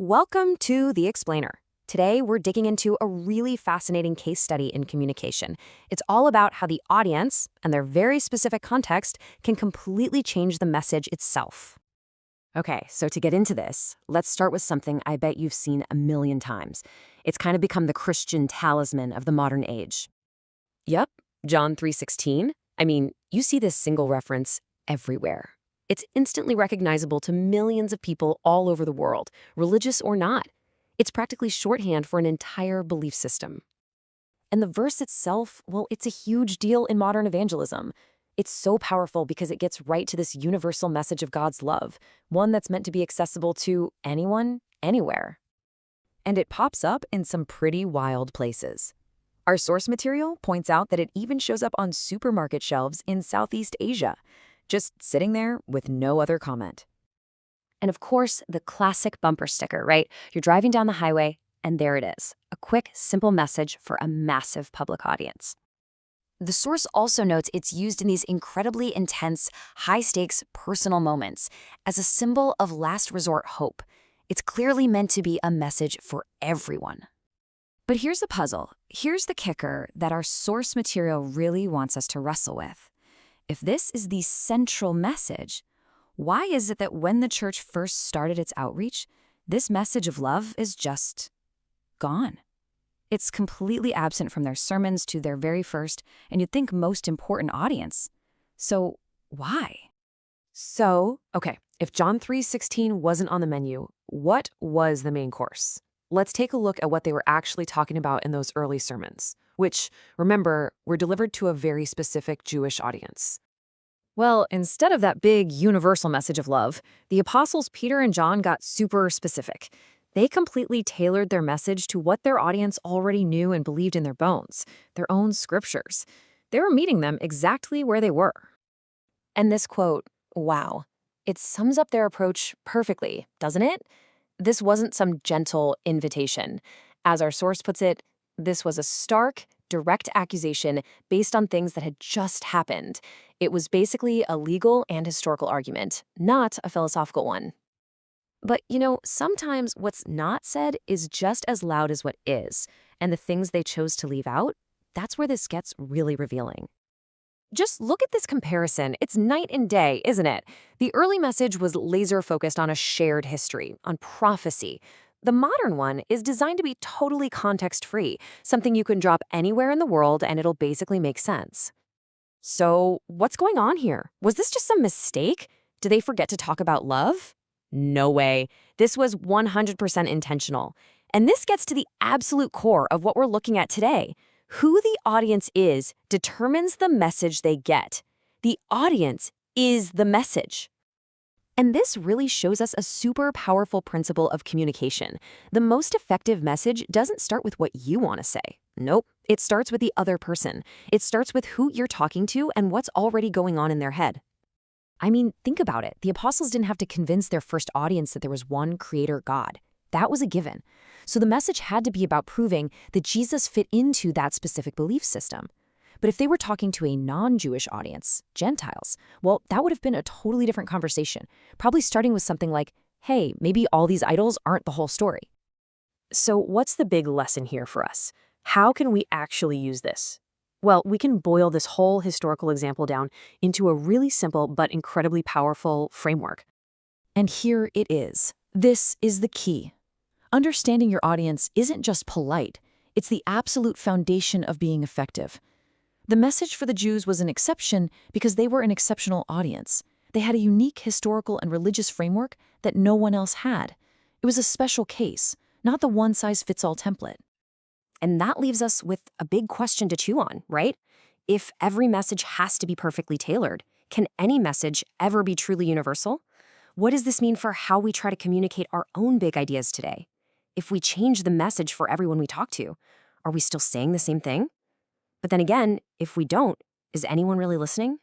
Welcome to The Explainer. Today, we're digging into a really fascinating case study in communication. It's all about how the audience and their very specific context can completely change the message itself. Okay, so to get into this, let's start with something I bet you've seen a million times. It's kind of become the Christian talisman of the modern age. Yep, John 3:16. I mean, you see this single reference everywhere. It's instantly recognizable to millions of people all over the world, religious or not. It's practically shorthand for an entire belief system. And the verse itself, well, it's a huge deal in modern evangelism. It's so powerful because it gets right to this universal message of God's love, one that's meant to be accessible to anyone, anywhere. And it pops up in some pretty wild places. Our source material points out that it even shows up on supermarket shelves in Southeast Asia, just sitting there with no other comment. And of course, the classic bumper sticker, right? You're driving down the highway, and there it is, a quick, simple message for a massive public audience. The source also notes it's used in these incredibly intense, high-stakes personal moments as a symbol of last resort hope. It's clearly meant to be a message for everyone. But here's the puzzle. Here's the kicker that our source material really wants us to wrestle with. If this is the central message, why is it that when the church first started its outreach, this message of love is just gone? It's completely absent from their sermons to their very first, and you'd think most important audience. So why? Okay, if John 3:16 wasn't on the menu, what was the main course? Let's take a look at what they were actually talking about in those early sermons, which, remember, were delivered to a very specific Jewish audience. Well, instead of that big universal message of love, the apostles Peter and John got super specific. They completely tailored their message to what their audience already knew and believed in their bones, their own scriptures. They were meeting them exactly where they were. And this quote, wow, it sums up their approach perfectly, doesn't it? This wasn't some gentle invitation. As our source puts it, this was a stark, direct accusation based on things that had just happened. It was basically a legal and historical argument, not a philosophical one. But, sometimes what's not said is just as loud as what is, and the things they chose to leave out, that's where this gets really revealing. Just look at this comparison. It's night and day, isn't it? The early message was laser-focused on a shared history, on prophecy. The modern one is designed to be totally context-free, something you can drop anywhere in the world and it'll basically make sense. So, what's going on here? Was this just some mistake? Did they forget to talk about love? No way. This was 100% intentional. And this gets to the absolute core of what we're looking at today. Who the audience is determines the message they get. The audience is the message. And this really shows us a super powerful principle of communication. The most effective message doesn't start with what you want to say. Nope. It starts with the other person. It starts with who you're talking to and what's already going on in their head. I mean, think about it. The apostles didn't have to convince their first audience that there was one creator God. That was a given. So the message had to be about proving that Jesus fit into that specific belief system. But if they were talking to a non-Jewish audience, Gentiles, well, that would have been a totally different conversation, probably starting with something like, hey, maybe all these idols aren't the whole story. So what's the big lesson here for us? How can we actually use this? Well, we can boil this whole historical example down into a really simple but incredibly powerful framework. And here it is. This is the key. Understanding your audience isn't just polite, it's the absolute foundation of being effective. The message for the Jews was an exception because they were an exceptional audience. They had a unique historical and religious framework that no one else had. It was a special case, not the one-size-fits-all template. And that leaves us with a big question to chew on, right? If every message has to be perfectly tailored, can any message ever be truly universal? What does this mean for how we try to communicate our own big ideas today? If we change the message for everyone we talk to, are we still saying the same thing? But then again, if we don't, is anyone really listening?